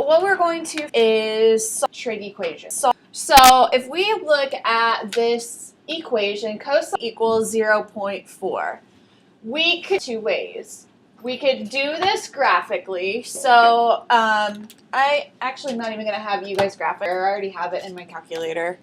what we're going to is solve trig equation. So if we look at this equation, cosine equals 0.4. We could two ways. We could do this graphically. So I actually am not even going to have you guys graph it. I already have it in my calculator.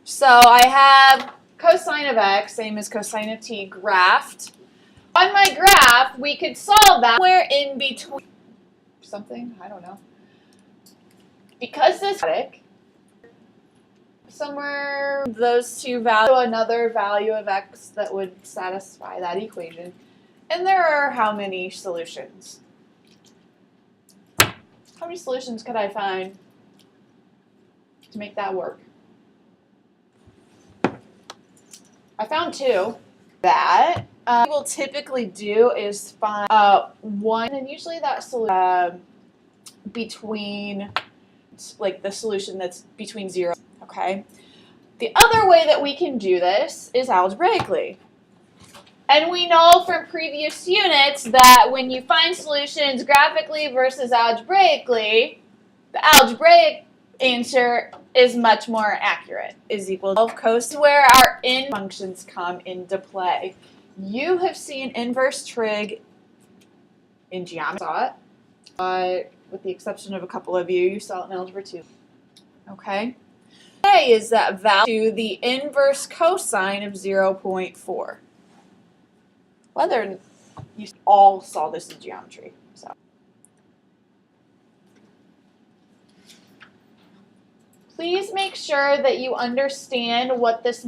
So I have cosine of x, same as cosine of t, graphed. On my graph, we could solve that somewhere in between something, I don't know. Because this is static, somewhere those two values, another value of x that would satisfy that equation. And there are how many solutions? How many solutions could I find to make that work? I found two. That what we'll typically do is find one, and usually that solution between, like the solution that's between 0. Okay. The other way that we can do this is algebraically. And we know from previous units that when you find solutions graphically versus algebraically, the algebraic answer is much more accurate, is equal to 12 cosine, where our in functions come into play. You have seen inverse trig in geometry, with the exception of a couple of you, you saw it in algebra 2. Okay? Is that value to the inverse cosine of 0.4. Whether you all saw this in geometry. So. Please make sure that you understand what this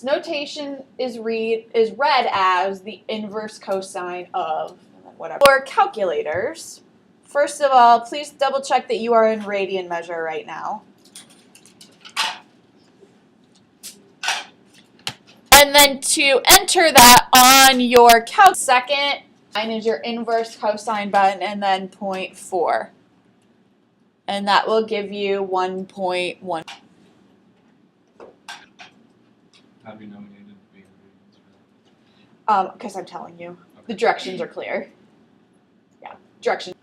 notation is read as the inverse cosine of whatever. For calculators, first of all, please double check that you are in radian measure right now. And then to enter that on your calculator, second line is your inverse cosine button, and then 0.4. And that will give you 1.1. Have you nominated the ingredients for that? Because I'm telling you. Okay. The directions are clear. Yeah, direction.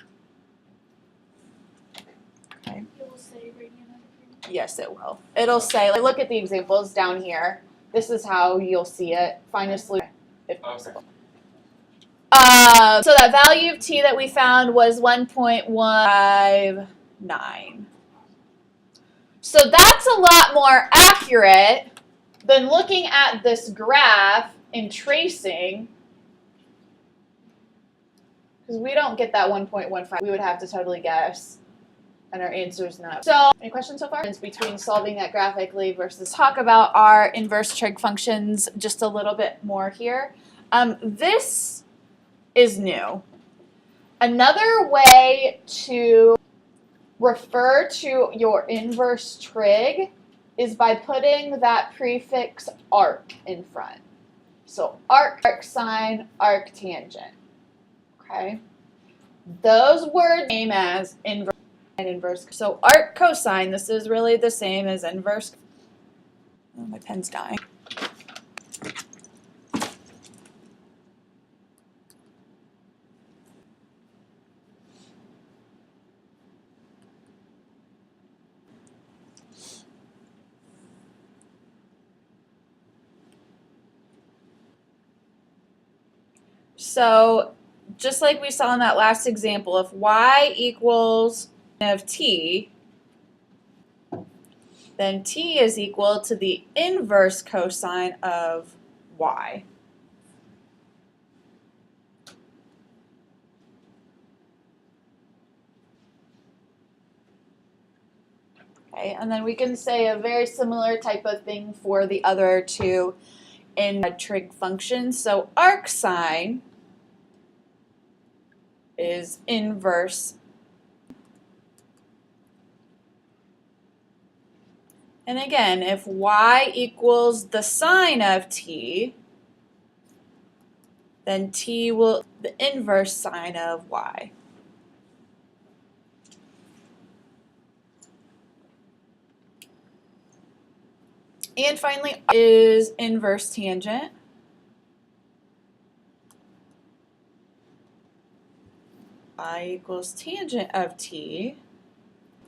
Okay. It will say radian. Yes, it will. It'll say, like, look at the examples down here. This is how you'll see it. Find a solution if possible. So that value of t that we found was 1.159. So that's a lot more accurate than looking at this graph and tracing, because we don't get that 1.15. We would have to totally guess, and our answer is no. So, any questions so far? It's between solving that graphically versus talk about our inverse trig functions just a little bit more here. This is new. Another way to refer to your inverse trig is by putting that prefix arc in front. So arc, arcsine, arctangent. Okay? Those words same as inverse and inverse. So arc cosine, this is really the same as inverse. Oh, my pen's dying. So just like we saw in that last example, if y equals of t, then t is equal to the inverse cosine of y. Okay, and then we can say a very similar type of thing for the other two in trig functions. So arcsine is inverse. And again, if y equals the sine of t, then t will the inverse sine of y. And finally, is inverse tangent. y equals tangent of t,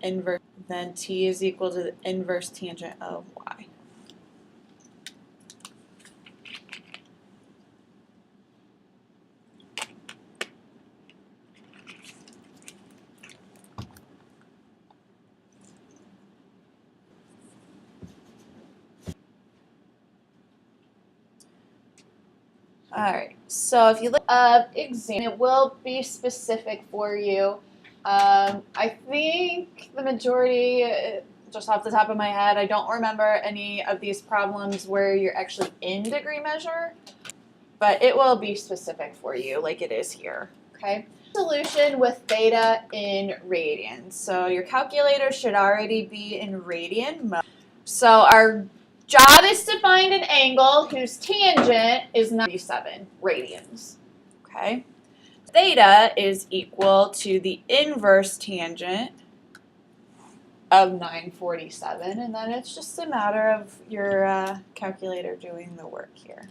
inverse, then t is equal to the inverse tangent of y. All right, so if you look up exam, it will be specific for you. I think the majority, just off the top of my head, I don't remember any of these problems where you're actually in degree measure, but it will be specific for you like it is here, okay? Solution with theta in radians. So your calculator should already be in radian mode. So our job is to find an angle whose tangent is 97 radians, okay? Theta is equal to the inverse tangent of 947, and then it's just a matter of your calculator doing the work here.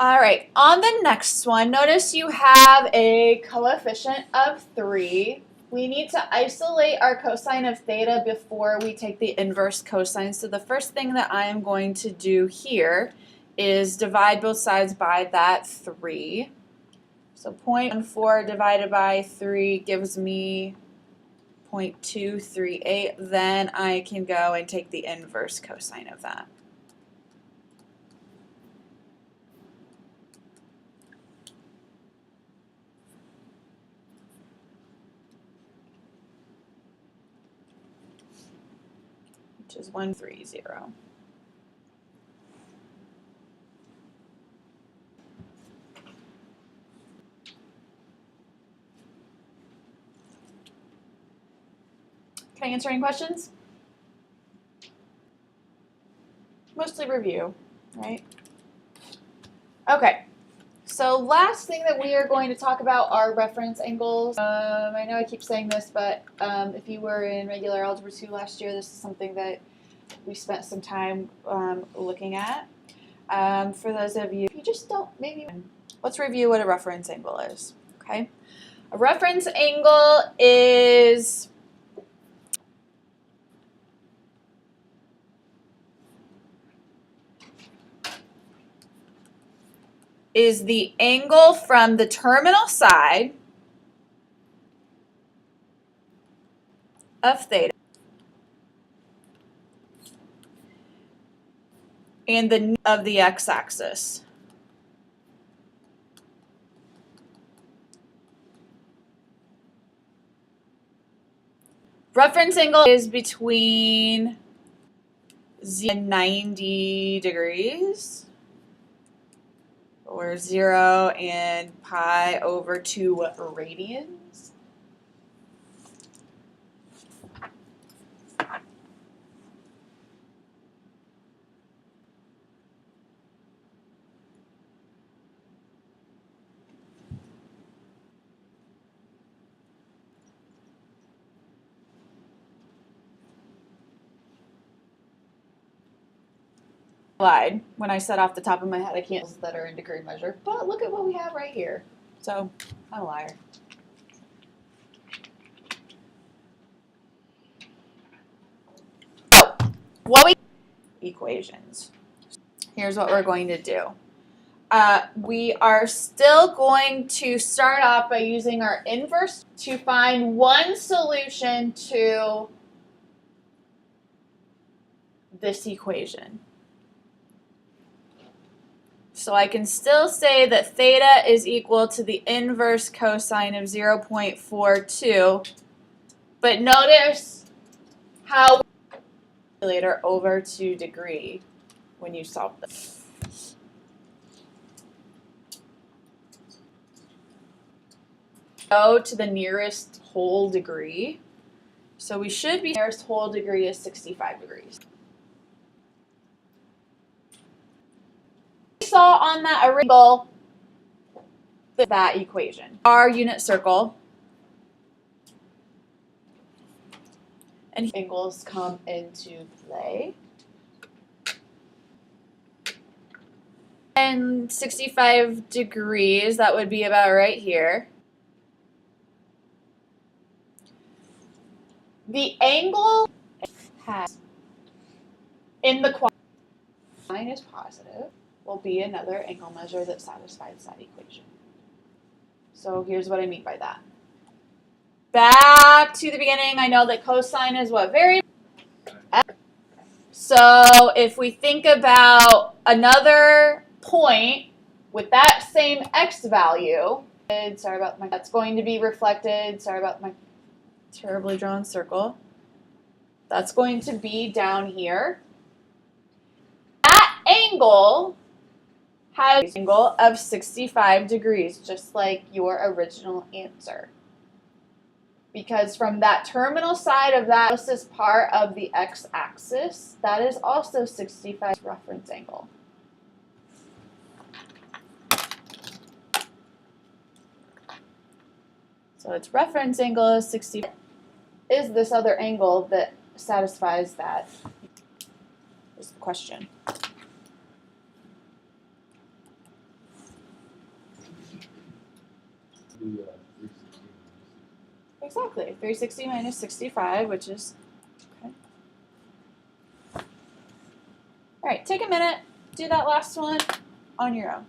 All right, on the next one, notice you have a coefficient of 3. We need to isolate our cosine of theta before we take the inverse cosine. So the first thing that I am going to do here is divide both sides by that 3. So 0.14 divided by 3 gives me 0.238. Then I can go and take the inverse cosine of that. Which is 130. Can I answer any questions? Mostly review, right? Okay, so last thing that we are going to talk about are reference angles. I know I keep saying this, but if you were in regular Algebra 2 last year, this is something that we spent some time looking at. For those of you, if you just don't, maybe, let's review what a reference angle is, okay? A reference angle is the angle from the terminal side of theta and the of the x-axis. Reference angle is between 0 and 90 degrees, or 0 and pi over 2 radians. Lied when I said off the top of my head I can't that are in degree measure, but look at what we have right here. So I'm a liar. So what we equations. Here's what we're going to do. We are still going to start off by using our inverse to find one solution to this equation. So I can still say that theta is equal to the inverse cosine of 0.42, but notice how later over to degree when you solve this. Go to the nearest whole degree. So we should be nearest whole degree is 65 degrees. We saw on that angle that equation. Our unit circle. And angles come into play. And 65 degrees, that would be about right here. The angle has in the line is positive will be another angle measure that satisfies that equation. So here's what I mean by that. Back to the beginning, I know that cosine is what? Very. So if we think about another point with that same x value, that's going to be reflected, sorry about my terribly drawn circle. That's going to be down here. That angle has an angle of 65 degrees, just like your original answer. Because from that terminal side of that closest part of the x-axis, that is also 65 reference angle. So its reference angle is 60. Is this other angle that satisfies that? Is the question. Exactly. 360 minus 65, which is okay. All right, take a minute, do that last one on your own.